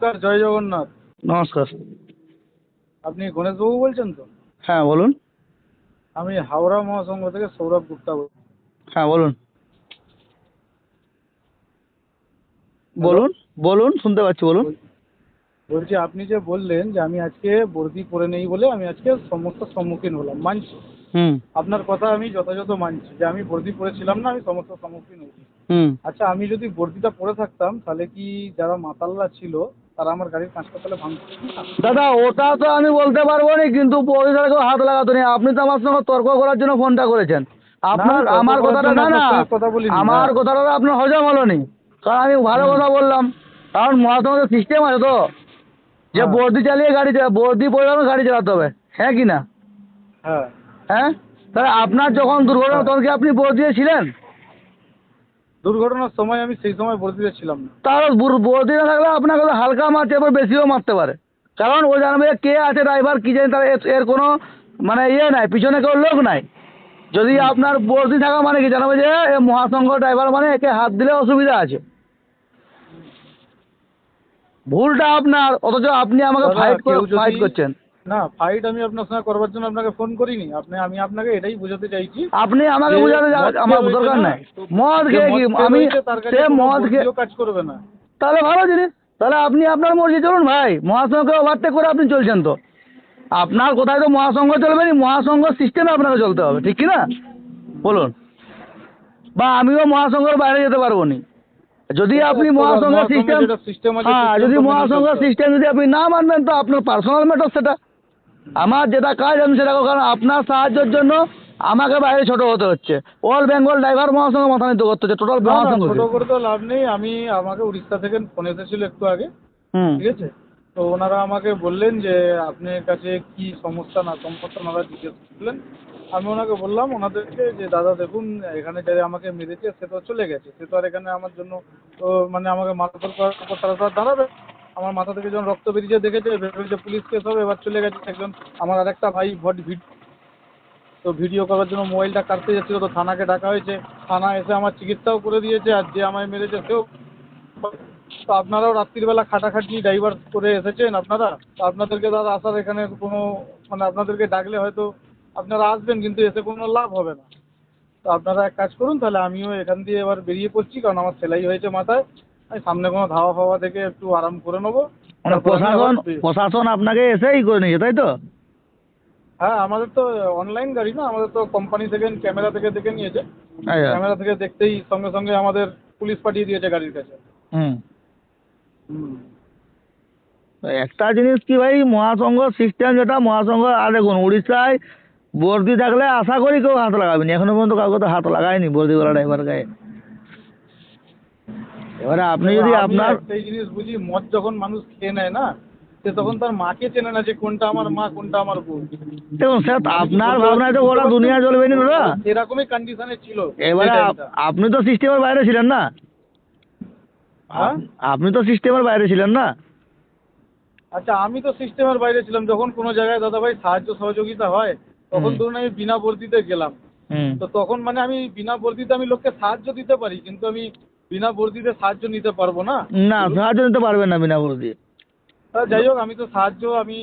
নমস্কার, জয় জগন্নাথ। নমস্কার। আপনি গণেশবাবু বলছেন তো? হ্যাঁ বলুন। আমি হাওড়া মহাসংঘ থেকে সৌরভ গুপ্তা বলছি। হ্যাঁ বলুন। হ্যালো। বলুন বলুন, শুনতে পাচ্ছি, বলুন। বলছি, আপনি যে বললেন যে আমি আজকে বর্দি পরে নেই বলে আমি আজকে সমস্যার সম্মুখীন হলাম, মানছি। হুম আপনার কথা আমি যথাযথ মানছি যে আমি বর্দি পরেছিলাম না, আমি সমস্যার সম্মুখীন হয়েছি। হুম। আচ্ছা, আমি যদি বর্দিটা পরে থাকতাম তাহলে কি যারা মাতালরা ছিল তারা আমার গাড়ির কাঁচটা তাহলে ভাঙতো না? দাদা ওটা তো আমি বলতে পারবো না, কিন্তু পরিষেবা কেউ হাত লাগাতো না। আপনি তো আমার সঙ্গে তর্ক করার জন্য ফোনটা করেছেন। না, আমি আপনার তর্ক আমার করার কথাটা জন্য না না, আপনার সঙ্গে কথা বলিনি। আমার হ্যাঁ। কথাটা তো আপনার হজম হলো নি। কারণ আমি ভালো হুম। কথা বললাম। কারণ মহাসংঘের সিস্টেম আছে তো, যে হ্যাঁ। বর্দি চালিয়ে গাড়ি বর্দি পরিমাণে গাড়ি চালাতে হবে, হ্যাঁ কি না? হ্যাঁ। হ্যাঁ, তাহলে আপনার যখন দুর্ঘটনা হ্যাঁ। তখন কি আপনি বর্দিয়ে ছিলেন? দুর্ঘটনার সময় আমি সেই সময় বর্দিতে ছিলাম না। তাহলে বর্দি না থাকলে আপনাকে তো হালকা মারতে এবার বেশিও মারতে পারে। কারণ ও জানবে কে আছে ড্রাইভার, কি জানি, তার এর কোনো মানে ইয়ে নাই, পিছনে কেউ লোক নাই। যদি হুম। আপনার বর্দি থাকা মানে কি জানাবে যে এ মহাসংঘ ড্রাইভার, মানে একে হাত দিলে অসুবিধা আছে। ভুলটা আপনার, অথচ আপনি আমাকে দাদা, ফাইট কেউ যদি ফাইট করছেন। না, ফাইট আমি আপনার সঙ্গে করবার জন্য আপনাকে ফোন করিনি। আমি আপনাকে এটাই বোঝাতে চাইছি আপনি আমাকে যে বোঝাতে মদ আমার খেয়ে রয়েছে দরকার না, নাই। তো মদ যে খেয়ে কি মদ খেয়ে আমি, রয়েছে তার সে কাছে কোনো মদ খেয়ে, বর্দিও কাজ করবে না। তাহলে ভালো জিনিস। তাহলে আপনি আপনার মর্জি চলুন ভাই, মহাসংঘকে ওভারটেক করে আপনি চলছেন তো। আপনার কোথায় তো মহাসংঘ চলবে না, মহাসংঘ সিস্টেমে আপনাকে চলতে হবে, ঠিক কি না? বলুন। বা আমিও মহাসংঘের বাইরে যেতে পারবো না যদি সেটা আপনি তো মহাসংঘের মহাসংঘে সিস্টেম, যেটা সিস্টেম আছে হ্যাঁ, সিস্টেম যদি তো মেনেই চলতে মহাসংঘের হবে। সিস্টেম যদি আপনি না মানবেন তো আপনার পার্সোনাল ম্যাটার সেটা। আমার যেটা কাজ আমি সেটা করব, কারণ আপনার সাহায্যের জন্য আমাকে বাইরে ছোট হতে হচ্ছে। অল বেঙ্গল ড্রাইভার মহাসংঘ মাথা নিতে করতে হচ্ছে, টোটাল না না, ছোট মহাসংঘকে। করে তো লাভ নেই। আমাকে উড়িষ্যা থেকে ফোন এসেছিল একটু আগে। হুম ঠিক আছে। তো ওনারা আমাকে বললেন যে আপনার কাছে কি সমস্যা না সমস্যা ওনারা জিজ্ঞেস করলেন। আমি ওনাকে বললাম ওনাদেরকে যে দাদা দেখুন, এখানে যে আমাকে মেরেছে সে তো চলে গেছে, সে তো আর এখানে আমার জন্য তো মানে আমাকে মারধর করার পর তারা তো আর দাঁড়াবে না। আমার মাথা থেকে যখন রক্ত বেরিয়ে দেখেছে, ভেবেছে পুলিশ কেস হবে, এবার চলে গেছে। একজন আমার আরেকটা ভাই তো ভিডিও করার জন্য মোবাইলটা কাটতে যাচ্ছিল, তো থানাকে ডাকা হয়েছে। থানা এসে আমার চিকিৎসাও করে দিয়েছে, আর যে আমায় মেরেছে সেও। তো আপনারাও রাত্রিবেলা খাটাখাটনি ড্রাইভার করে এসেছেন আপনারা, তো আপনাদেরকে দাদা আসার এখানে কোনো মানে আপনাদেরকে ডাকলে হয়তো আপনারা আসবেন, কিন্তু এসে কোনো লাভ হবে না। তো আপনারা এক কাজ করুন, তাহলে আমিও এখান দিয়ে এবার বেরিয়ে পড়ছি, কারণ আমার সেলাই হয়েছে মাথায়। আমি সামনে কোনো ধাওয়া ফাওয়া থেকে একটু আরাম করে নেবো, মানে তারপর আমি আবার প্রশাসন প্রশাসন আপনাকে এসেই করে নিয়েছে, তাই তো? হ্যাঁ, আমাদের তো অনলাইন গাড়ি না, আমাদের তো কোম্পানি থেকে ক্যামেরা থেকে দেখে নিয়েছে। আচ্ছা। ক্যামেরা থেকে দেখতেই সঙ্গে সঙ্গে আমাদের পুলিশ পাঠিয়ে দিয়েছে গাড়ির কাছে। হুম। হুম। তো একটা জিনিস কি ভাই, মহাসংঘ সিস্টেম যেটা মহাসংঘ, আর দেখুন উড়িষ্যায় বর্দি থাকলে আশা করি কেউ হাত লাগাবেনি, এখনো পর্যন্ত কাউকে তো হাত লাগায়নি বর্দিওয়ালা ড্রাইভার গায়ে। এবারে আপনি এবার যদি আমি আপনার, একটাই জিনিস বুঝি, মদ যখন মানুষ খেয়ে নেয় না, সে তখন তার মাকে চেনে না যে কোনটা আমার মা কোনটা আমার বোন। দেখুন স্যার, আমি কি আপনার বলতে পারছি ভাবনায় তো বুঝতে গোটা পারছেন? দুনিয়া চলবে না দাদা। তো সেরকমই কন্ডিশনে ছিল সেই এবারে টাইমটা। আপনি তো সিস্টেমের বাইরে ছিলেন না। হ্যাঁ। আপনি তো সিস্টেমের বাইরে ছিলেন না। আচ্ছা, আমি তো সিস্টেমের বাইরে ছিলাম। যখন কোনো জায়গায় দাদা ভাই সাহায্য সহযোগিতা হয়, তখন হুম ধরুন আমি বিনা বর্দিতে গেলাম। হুম। তো তখন মানে আমি বিনা বর্দিতে আমি লোককে সাহায্য দিতে পারি, কিন্তু আমি বিনা বর্দিতে সাহায্য নিতে পারবো না। না, বলুন। সাহায্য নিতে পারবেন না বিনা বর্দি। যাই হোক, আমি তো আমি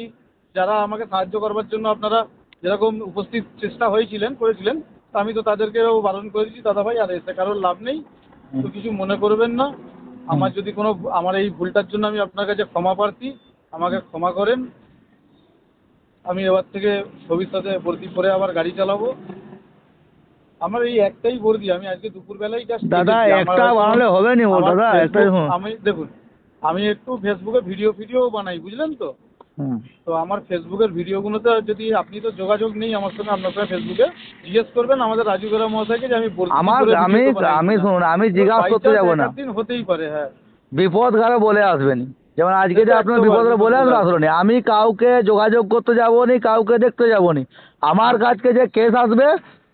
যারা আমাকে সাহায্য করবার জন্য আপনারা যেরকম উপস্থিত চেষ্টা করেছিলেন, তা আমি তো তাদেরকেও বারণ করে দিচ্ছি দাদা ভাই আর এসে কারোর লাভ নেই। তো হুম কিছু মনে করবেন না। হুম। আমার যদি আমার এই ভুলটার জন্য আমি আপনার কাছে ক্ষমা প্রার্থী। আমাকে ক্ষমা করেন। আমি এবার থেকে ভবিষ্যতে বর্দি পরে আবার গাড়ি চালাবো। আমার এই একটাই বর্দি, আমি আজকে দুপুরবেলায় জাস্ট দাদা দেখেছি। আমার একটা হয়তো বানালে হবে নি ও আমার দাদা, একটা ফেসবুক, দেখুন। আমি দেখুন, আমি একটু ফেসবুকে ভিডিও বানাই, বুঝলেন তো? হুম। তো আমার ফেসবুকের ভিডিওগুলোতে যদি আপনি তো যোগাযোগ নেই আমার সঙ্গে, আপনার সঙ্গে ফেসবুকে জিজ্ঞেস করবেন আমাদের রাজু বেরা মহাশয়কে যে আমি বর্দি আমার করে আমি ভিডিও বানাই আমি কিনা। শুনুন, আমি এবার জিজ্ঞাসা বাই করতে চান্স যাব এক না। আধ দিন হতেই পারে। হ্যাঁ। বিপদ কারো বলে আসবেনি, যেমন সে আজকে তো যে আপনার 100 বার বিপদে বিপদ বলে বলে আসলো, আসবে। আসলো নি। আমি কাউকে যোগাযোগ করতে যাবো নি, কাউকে দেখতে যাবো নি। আমার কাছকে যে কেস আসবে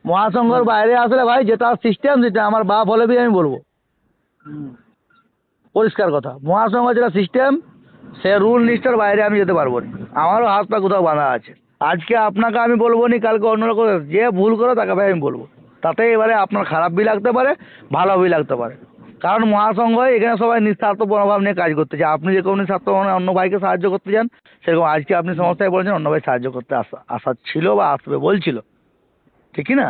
মহাসংঘর হুম। বাইরে আসলে ভাই, যেটা সিস্টেম, যেটা আমার বাপ হলে বি আমি বলবো হুম। পরিষ্কার কথা। মহাসংঘ যেটা সিস্টেম, সে রুল লিস্টের বাইরে আমি যেতে পারবো না। আমারও হাত পা কোথাও বাঁধা আছে। আজকে আপনাকে আমি বলবো নি, কালকে অন্য রকম যে ভুল করে তাকে ভাই আমি বলবো। তাতে এবারে আপনার খারাপ বি লাগতে পারে, ভালো বি লাগতে পারে। কারণ মহাসংঘ এখানে সবাই নিঃস্বার্থ মনোভাব নিয়ে কাজ করতে চায়। আপনি যেরকম নিঃস্বার্থ মানে অন্য ভাইকে সাহায্য করতে চান, সেরকম আজকে আপনি সমস্যায় বলেছেন, অন্য ভাই সাহায্য করতে আশা ছিল বা আসবে বলছিল, ঠিক কি না?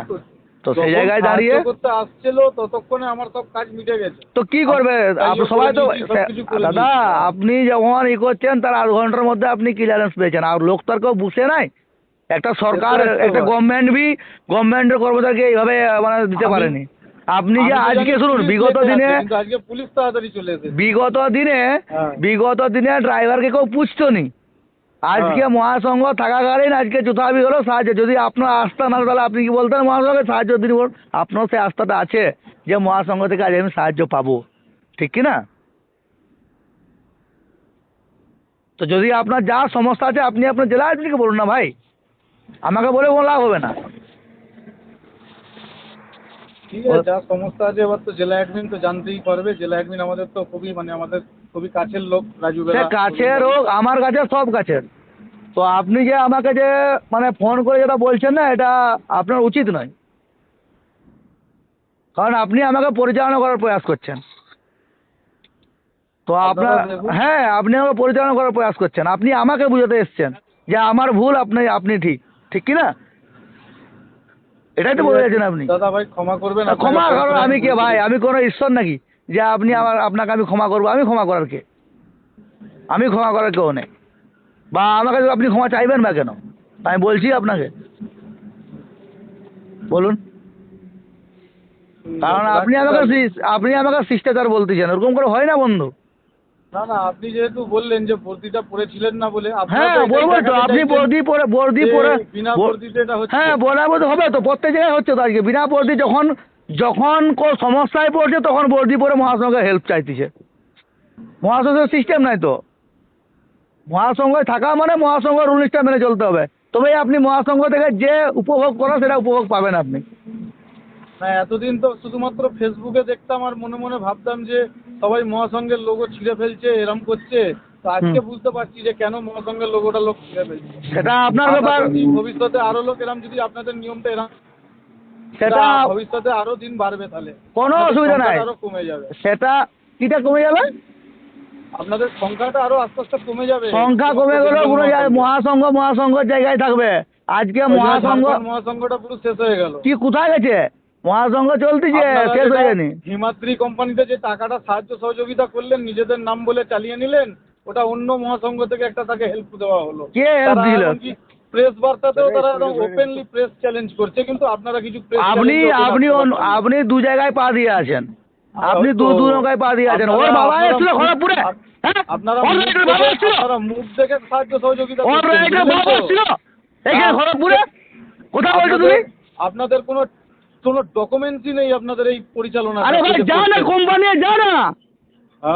তো সেই যখন জায়গায় সাহায্য দাঁড়িয়ে করতে আসছিল ততক্ষণে আমার সব কাজ মিটে গেছে। তো কি করবে আপনি সবাই তো সবকিছু করে দাদা, দিয়েছি। আপনি যখন করছেন তার 8 ঘন্টার মধ্যে আপনি ক্লিয়ারেন্স পেয়েছেন, আর লোক তো আর কেউ বুঝে নাই। একটা সরকার, সে তো একশো একটা বার। গভর্নমেন্টের কর্মচারীকে এইভাবে মানে দিতে আমি- পারেনি। আপনি যে আমি তো আজকে জানি শুনুন, পুলিশ বিগত লেটে দিনে আছে, কিন্তু আজকে পুলিশ তাড়াতাড়ি চলে এসেছে। হ্যাঁ। বিগত দিনে ড্রাইভারকে কেউ পুছতো নি। আজকে হ্যাঁ। মহাসংঘ থাকাকালীন আজকে যথাবি হলো সাহায্য। যদি আপনার আস্থা না, তাহলে আপনি কি বলতেন মহাসংঘে সাহায্য দিন? আপনার সেই আস্থাটা আছে যে মহাসংঘ থেকে আজ আমি সাহায্য পাবো, ঠিক কি না? তো যদি আপনার যা সমস্যা আছে আপনি আপনার জেলা আইনজীবীকে বলুন না ভাই, আমাকে বলে কোনো লাভ হবে না। ঠিক আছে, যা সমস্যা আছে এবার তো জেলা অ্যাডমিন তো জানতেই পারবে। জেলা অ্যাডমিন আমাদের তো খুবই আমাদের খুবই কাছের লোক, রাজু সে বেলা। কাছের হোক, আমার কাছে সব কাছের। তো আপনি যে আমাকে যে মানে ফোন করে যেটা বলছেন না, এটা আপনার উচিত নয়। কারণ আপনি আমাকে পরিচালনা করার প্রয়াস করছেন। তো আপনার, আপনারা দেখুন। হ্যাঁ, আপনি আমাকে পরিচালনা করার প্রয়াস করছেন। আপনি আমাকে বুঝাতে এসছেন যে আমার ভুল, আপনি ঠিক, ঠিক কি না? এটাই তো বলে গেছেন আপনি। দাদা ভাই ক্ষমা করবেন। আপনাকে ক্ষমা পরে করুন, করে আমি কে বলে ভাই? দিচ্ছি। আমি কোনো ঈশ্বর নাকি যে আপনি আপনাকে আমি ক্ষমা করবো? আমি ক্ষমা করার কে? আমি ক্ষমা করার কেউ নেই। বা আমাকে আপনি ক্ষমা চাইবেন না কেন? আমি বলছি আপনাকে, বলুন। কারণ আপনি আমাকে শিষ্টাচার বলতেছেন, ওরকম করে হয় না বন্ধু। না না, আপনি যেহেতু বললেন যে বর্দিটা পড়েছিলেন না বলে, আপনারা হ্যাঁ তো এটাই বলবো তো, দেখাতে আপনি চাইছেন বর্দি যে পরে বিনা বর্দিতে এটা হচ্ছে। হ্যাঁ বলার মতো হবে তো, প্রত্যেক জায়গায় হচ্ছে তো। আজকে বিনা বর্দি যখন যখন কোন সমস্যায় পড়ছে তখন বর্দি পরে মহাসংঘে হেল্প চাইতেছে। মহাসংঘের সিস্টেম নাই তো। মহাসংঘে থাকা মানে মহাসংঘ রুলসটা মেনে চলতে হবে, তবেই আপনি মহাসংঘ থেকে যে উপভোগ করা সেটা উপভোগ পাবেন আপনি। না, এতদিন তো শুধুমাত্র ফেসবুকে দেখতাম আর মনে মনে ভাবতাম যে সবাই মহাসংঘের লোগো ছিঁড়ে ফেলছে, এরম করছে। তো আজকে বুঝতে পারছি যে কেন মহাসংঘের লোগোটা লোক ছিঁড়ে ফেলছে। সেটা আপনার আশা ব্যাপার। করছি ভবিষ্যতে আরো লোক এরম, যদি আপনাদের নিয়মটা এরম, সেটা ভবিষ্যতে আরো দিন বাড়বে, তাহলে কোনো আপনাদের অসুবিধা নাই। সংখ্যাটা আরো কমে যাবে। সেটা কিটা কমে যাবে? আপনাদের সংখ্যাটা আরো আস্তে আস্তে কমে যাবে। সংখ্যা কমে গেলেও কোনো মহাসংঘের জায়গায় থাকবে। আজকে মহাসংঘ মহাসংঘটা পুরো শেষ হয়ে গেল। কি কোথায় গেছে? মহাসংঘ চলতেছে, আপনারা শেষ যেটা হয়ে যায়নি। হিমাদ্রি কোম্পানিতে যে টাকাটা সাহায্য সহযোগিতা করলেন, নিজেদের নাম বলে চালিয়ে নিলেন, ওটা অন্য মহাসংঘ থেকে একটা তাকে হেল্প দেওয়া হলো। কে help দিল? প্রেস বার্তাতেও তারা একদম ওপেনলি প্রেস চ্যালেঞ্জ করছে, কিন্তু আপনারা কিছু প্রেস আপনি দু জায়গায় পা দিয়ে আছেন। আপনি দু নৌকায় পা দিয়ে আছেন। ওর বাবা এসেছিল খড়গপুরে, হ্যাঁ? আপনারা ওর রাইটের বাবা এসেছিল, মুখ দেখে সাহায্য সহযোগিতা ওর করছেন, রাইটের বুঝলেন বাবা তো? এসেছিল এখানে খড়গপুরে। কোথায় বলছো তুমি? আপনাদের কোনো ডকুমেন্টসই নেই আপনাদের এই পরিচালনা। আরে ভাই যা না, কোম্পানি যা না,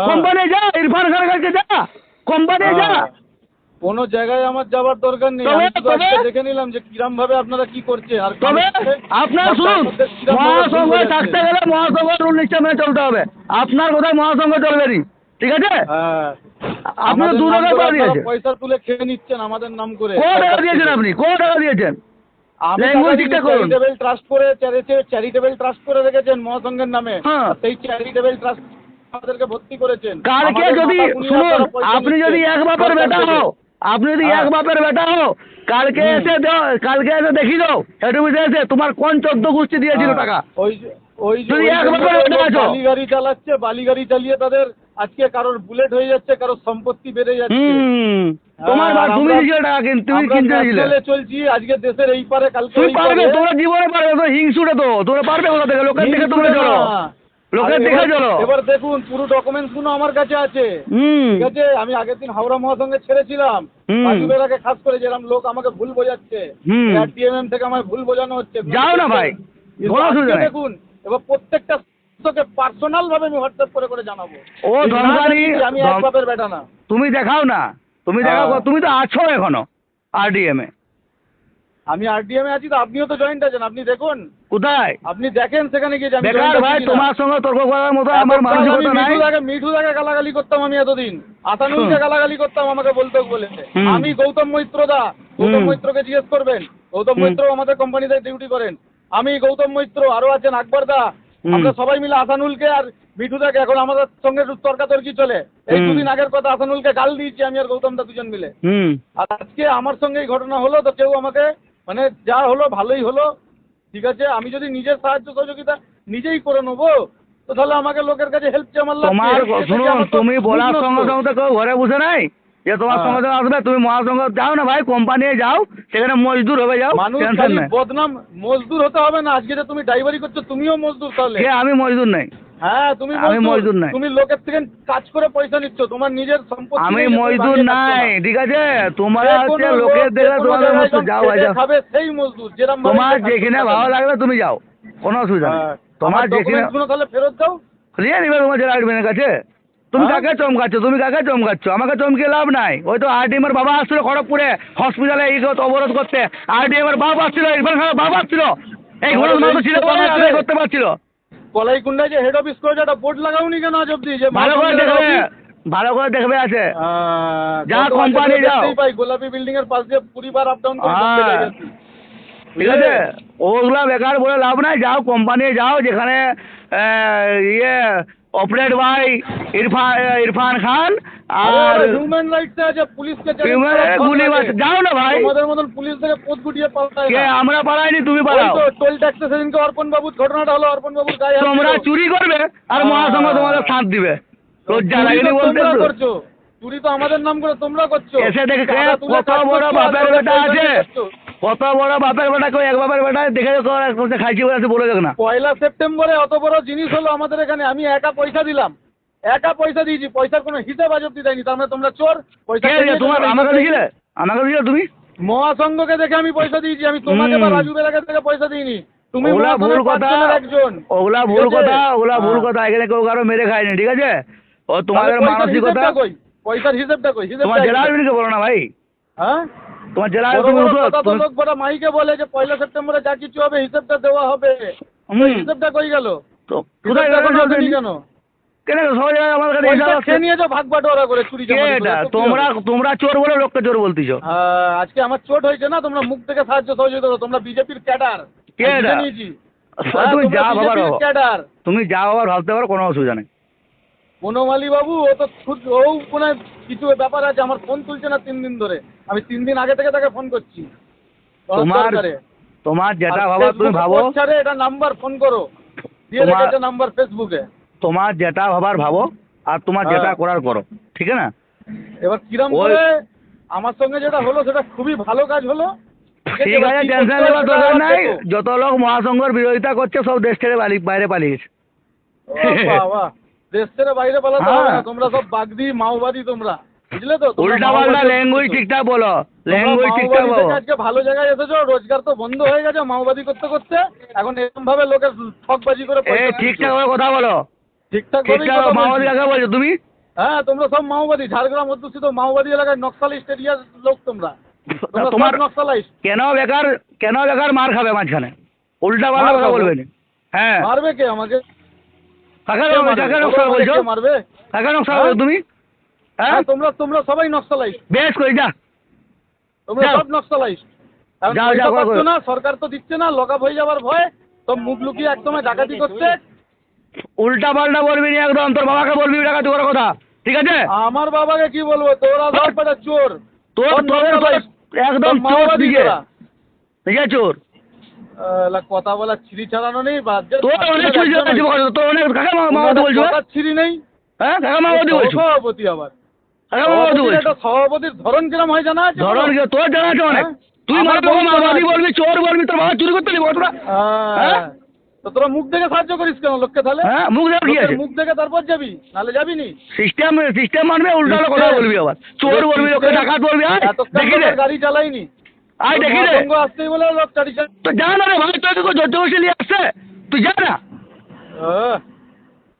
কোম্পানি যা, ইরফান খানের কাছে যা, কোম্পানি যা। কোনো জায়গায় আমার যাবার দরকার নেই। আমি শুধু আজকে দেখে নিলাম যে কিরম ভাবে আপনারা কি করছে। আর তবে আপনার শুনুন, মহাসংঘ থাকতে গেলে মহাসংঘ রুল নিশ্চয় মেনে চলতে হবে। আপনার কোথায় মহাসংঘ চলবে নি, ঠিক আছে? হ্যাঁ, আপনি তো আমাদের দু নাম টাকায় করে পা আপনারা দিয়েছেন। পয়সা তুলে খেয়ে নিচ্ছেন আমাদের নাম করে। কত টাকা দিয়েছেন আপনি? কত টাকা দিয়েছেন? ল্যাঙ্গুয়েজ ঠিকঠাক করুন। চ্যারিটেবল ট্রাস্ট করে রেখেছেন মহাসংঘের নামে। হ্যাঁ। আর সেই চ্যারিটেবল ট্রাস্ট আমাদেরকে ভর্তি করেছেন। কালকে আমাদের যদি মাথা গুনিয়ে শুনুন, আপনারা পয়সা আপনি যদি নিচ্ছেন এক বাপের সরকার বেটা থেকে। হও, আপনি যদি হ্যাঁ। এক বাপের বেটা হও, কালকে এসে দেখি দাও হেডমিশে এসে তোমার কোন 14 গোষ্ঠী দিয়েছিল হ্যাঁ, টাকা। ওই যদি ওই এক জন্য বাপের তো বেটা লোক আছো। বালি গাড়ি চালাচ্ছে, বালি গাড়ি চালিয়ে তাদের আজকে কারোর বুলেট হয়ে যাচ্ছে, কারোর সম্পত্তি বেড়ে যাচ্ছে। তোমার আর তুমি আমরা- দিয়েছিলে টাকা, কিন্তু তুমি আমরা কিনতে দিয়েছিলে। ন্যাশনালে চলছি, আজকে দেশের এই পারে কালকে তুমি ওই পারবে, পারে। তোমরা জীবনে পারবে তো, হিংসুটে তো তোমরা পারবে কোথা থেকে? লোকের দেখে তোমরা চলো, লোকের দেখে চলো। এবার দেখুন পুরো ডকুমেন্টস গুলো আমার কাছে আছে। ঠিক আছে, আমি আগের দিন হাওড়া মহাসংঘে ছেড়েছিলাম। রাজুবের আগে খাস করে যেরকম লোক আমাকে ভুল বোঝাচ্ছে, ডিএমএম থেকে আমায় ভুল বোঝানো হচ্ছে। যাও না ভাই, কিন্তু কোনো অসুবিধা আজকে নেই। দেখুন, এবার প্রত্যেকটা পার্সোনাল ভাবে আমি হোয়াটসঅ্যাপ করে জানাবো। ও ধনকারী, আমি এক বাপের বেটা না। তুমি দেখাও না, তুমি দেখাও, হ্যাঁ। তুমি তো আছো এখনো আরডিএম এ। আমি আরডিএম এ আছি, তো আপনিও তো জয়েন্ট আছেন। আপনি দেখুন, কোথায়? আপনি দেখেন সেখানে গিয়ে যে আমি বেকার joint আছি ভাই, কিনা। তোমার সঙ্গে তর্ক করার মতো আমার এতকাল মানসিকতা আমি নাই। মিঠুদাকে গালাগালি করতাম আমি এতদিন। আসানুলকে গালাগালি করতাম আমাকে বলতে বলে। আমি গৌতম গৌতম মৈত্রকে জিজ্ঞেস করবেন। গৌতম মৈত্র আমাদের কোম্পানিতে ডিউটি করেন। আমি গৌতম মৈত্র, আরো আছেন আকবর দা। আমরা সবাই মিলে আসানুলকে আর মিঠু দেখ এখন আমাদের সঙ্গে তর্কাতর্কি চলে, এই হুম। দুদিন আগের কথা আসানুলকে গাল দিয়েছি আমি আর গৌতম দা দুজন মিলে। হুম। আর আজকে আমার সঙ্গে এই ঘটনা হলো, তো কেউ আমাকে মানে যা হলো ভালোই হলো, ঠিক আছে। আমি যদি নিজের সাহায্য সহযোগিতা নিজেই করে নেবো, তো তাহলে আমাকে লোকের কাছে হেল্প চেয়ে আমার লাভ কি? তোমার help চেয়ে থেকে শুনুন, আমার তো তুমি বলার মুখ সঙ্গে নষ্ট। সঙ্গে তো কেউ ঘরে বসে নাই যে তোমার হ্যাঁ। সঙ্গে সঙ্গে আসবে। তুমি মহাসংঘ যাও না ভাই, কোম্পানি যাও, সেখানে মজদুর হবে, যাও, মানুষ টেনশন খালি নেই। বদনাম, মজদুর হতে হবে না। আজকে যে তুমি ড্রাইভারি করছো তুমিও মজদুর তাহলে। কে? আমি মজদুর নেই। হ্যাঁ তুমি আমি মজদুর নাই। তুমি লোকের থেকে কাজ করে পয়সা নিচ্ছ, তোমার নিজের সম্পত্তি আমি নেই যে তুমি মজদুর বানিয়ে খাচ্ছ নাই, না। ঠিক আছে? তোমরা যে হচ্ছে কোনো লোকের লোক যে দেখে কোনো তোমাদের জায়গায় মস্ত যখন যাও ভাই খেটে যাও। খাবে সেই মজদুর, যেরকম ভাবে তোমার যে কাজ যেখানে করতে ভালো পারে। লাগবে তুমি যাও, কোনো অসুবিধা নেই। হ্যাঁ, তোমার আমার যেখানে ডকুমেন্টস গুলো তাহলে ফেরত দাও। নিয়ে নিবে তোমার জেলা অ্যাডমিনের কাছে। তুমি হ্যাঁ? কাকে চমকাচ্ছ? তুমি কাকে চমকাচ্ছ? আমাকে চমকে লাভ নাই। ওই তো আরডিএমের বাবা আসছিল খড়গপুরে হসপিটালে অবরোধ করতে। আরডিএমের বাপ আসছিল, ইরফান খানের বাপ আসছিল। এই ঘোষ আমাদের মাত্র এই ছিল দোকান বলে আছে। আদায় করতে পারছিল। কলাইকুন্ডায় যে হেড অফিস করেছে একটা বোর্ড লাগাওনি কেন আজ অব্দি যে ভালো করে মহাসংঘের দেখবে, অফিস? ভালো করে দেখবে আছে। যা গত কোম্পানি বছর যাও। দেখতেই পাই গোলাপি বিল্ডিং এর পাশ দিয়ে পরিবার আপ ডাউন করে ঢুকতে হ্যাঁ। গেছি। ঠিক আছে, ওগুলা বেকার বলে লাভ নাই। যাও কোম্পানি যাও, যেখানে ইয়ে অপারেট বাই ইরফান খান আর হিউম্যান রাইটস আছে, পুলিশকে গুলি মারছে। যাও না ভাই। তোমাদের মতন পুলিশ থেকে পোত গুটিয়ে পাল্টায় কে? না। আমরা পালাইনি, তুমি ওই পালাও। তো টোল ট্যাক্সে সেদিনকে অর্পণ বাবুর ঘটনাটা হলো, অর্পণ বাবুর গায়ে হাত তোমরা দিল। চুরি করবে আর মহাসংঘ তোমাদের সাথ দিবে। লজ্জা চুরি লাগেনি তো বলতে? তোমরা তো করছো, চুরি তো আমাদের নাম করে তোমরা করছো। এসে দেখে চাঁদা তুলে কত কাজ বড় করছো, আর বাপের লোকের বেটা পয়সা আছে, নিয়ে করছো। কত বড় বাপের বেটা, কেউ এক বাপের বেটা দেখে খাইছি বলে আছে, বলে দেখ না। 1 সেপ্টেম্বরে অত বড় জিনিস হলো আমাদের এখানে, আমি একা পয়সা দিলাম, একা পয়সা দিয়েছি, পয়সার কোনো হিসাব আজ অব্দি দেয়নি। তার মানে তোমরা চোর, পয়সা কে খেয়ে নিয়েছো, তোমার? তোমরা আমাকে হিসাব দিছিলে? দেয়নি। আমাকে দিছিলে তুমি? মহাসংঘকে দেখে আমি পয়সা দিয়েছি, আমি তোমাকে বা রাজু বেলাকে থেকে পয়সা দিইনি। তুমি ওগুলা ভুল মহাসংঘের কথা, 5 জনের একজন। ওগুলা ঠিক ভুল আছে? কথা, ওগুলা ভুল হ্যাঁ। কথা। এখানে কেউ কারো মেরে খায়নি, ঠিক আছে? ও তাহলে তোমাদের পয়সার মানসিকতা। হিসেবটা কই? পয়সার হিসেবটা কই? তোমার জেলা হিসেবটা আডমিনকে বলো না ভাই। হ্যাঁ? তোমার জেলা বড় তুমি বড় উঠো, কথা তো তুমি- লোক বড় মাইকে বলে যে 1 সেপ্টেম্বরে যা কিছু হবে হিসেবটা দেওয়া হবে। হুম। তো হিসেবটা কই গেল? তো কোথায় হিসেবটা গেল? এখন আসেনি কেন? কেন সবাই জায়গায় আমার কাছে পয়সা হিসাব আছে। খেয়ে নিয়েছো ভাগ বাটোয়ারা করে, চুরি কে চামারি এটা? করে, তো কি তোমরা হবে? তোমরা চোর বলে লোককে চোর বলতেছো। আজকে আমার চোট হয়েছে না, তোমরা মুখ থেকে সাহায্য সহযোগিতা করো, তোমরা বিজেপির ক্যাডার। কে এটা? নিয়েছি। তুমি যা ভাবার ভাবো, ক্যাডার। তুমি যা ভাবার ভাবতে পারো, কোনো অসুবিধা নেই। বনমালী বাবু ও তো ও কোনো কিছু ব্যাপার আছে, আমার ফোন তুলছে না 3 দিন ধরে। আমি 3 দিন আগে থেকে তাকে ফোন করছি। তোমার তোমার যেটা ভাবার তুমি ভাবো। এটা নাম্বার ফোন করো, দিয়ে রেখেছে নাম্বার ফেসবুকে। তোমার যেটা ভাবার ভাবো, আর তোমার যেটা করার করো, ঠিক আছে না? এবার কিরম ওই- করে আমার সঙ্গে যেটা হলো সেটা খুবই ভালো কাজ হলো। ঠিক আছে, টেনশন নেওয়ার দরকার নাই। যত লোক মহাসংঘের বিরোধিতা করছে সব দেশ ছেড়ে বাইরে পালিয়ে গেছে। বাবা, দেশ ছেড়ে বাইরে পালাতে হবে না, হ্যাঁ। তোমরা সব বাগদি মাওবাদী তোমরা, বুঝলে তো? তোমরা উল্টা পাল্টা মাওবাদী ল্যাঙ্গুয়েজ হচ্ছো। ঠিকঠাক বলো, তোমরা ল্যাঙ্গুয়েজ ঠিকঠাক মাওবাদী বলো। থেকে আজকে ভালো জায়গায় এসেছো, রোজগার তো বন্ধ হয়ে গেছে মাওবাদী করতে করতে। এখন এরকম ভাবে লোকের ঠকবাজি করে এই পয়সা ঠিকঠাক ভাবে কথা বলো। ঠিকঠাক ঠিকঠাক মাওবাদী কাকে বলছো তুমি? হ্যাঁ, তোমরা সব মাওবাদী, ঝাড়গ্রাম অধ্যুষিত মাওবাদী এলাকায় নকশালিস্ট এরিয়ার লোক তোমরা। তোমরা তোমার সব নকশালাইস্ট। কেন বেকার মার খাবে মাঝখানে? উল্টা পাল্টা মার কথা খাবো? বলবে না। হ্যাঁ, মারবে কে আমাকে? কাকে কে মারবে? কাকে নকশা বলো বলছো? কে মারবে? কাকে নকশা হ্যাঁ? বলছো তুমি? হ্যাঁ, হ্যাঁ, তোমরা সবাই নকশালাইস্ট। বেশ করে যা। তোমরা যাও। সব নকশালাইস্ট। এখন যাও, পয়সা যাও, করো, পাচ্ছ করো। না, সরকার তো দিচ্ছে না, লকআপ হয়ে যাবার ভয় সব মুখ লুকিয়ে একসময় ডাকাতি করছে। উল্টা পাল্টা বলবি না একদম। তোর বাবাকে বলবি ডাকাতি করার কথা, ঠিক আছে? আমার বাবাকে কি বলবো? তোরা সব কটা চোর। তোর সব তোদের নকশালাইস্ট। একদম সব চোর মাওবাদী দিকে, তোরা। ঠিক আছে? চোর। কথা বলা ছিরি ছাড়ানো নেই, তোর অনেক চুরি চালাচ্ছি, তোর অনেক কাকে মাওবাদী বলছো? ছিরি নেই। হ্যাঁ, কাকে মাওবাদী বলছো? সভাপতি আবার কাকে মাওবাদী বলছো? একটা সভাপতির ধরন কিরম হয় জানা আছে? ধরন কি তোর জানা আছে অনেক? হ্যাঁ? তুই আমার মানে তোকে বহুত মাওবাদী জানা আছে। বলবি, চোর বলবি, তোর বাবা চুরি করতে নিবো তোরা? হ্যাঁ? তো তোরা মুখ দেখে সাহায্য করিস কেন লোককে তাহলে? হ্যাঁ, মুখ দেখ, ঠিক লোকের আছে। মুখ দেখে তারপর যাবি, নাহলে যাবি নি। সিস্টেম মানবে, উল্টা হলে কথা বলবি আবার। চোর বলবি, লোককে ডাকাত বলবি। আয় দেখি দে, গাড়ি চালাইনি। আয় দেখি দে। মহাসংঘ আসতেই বলে লোক চারি তো যা না রে ভাই, তোকে কেউ জোর জবরদস্তি নিয়ে আসছে? তুই যা না,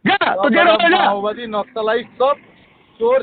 যা, তো যেটা হবে যা। মাওবাদী নকশালাইট সব চোর।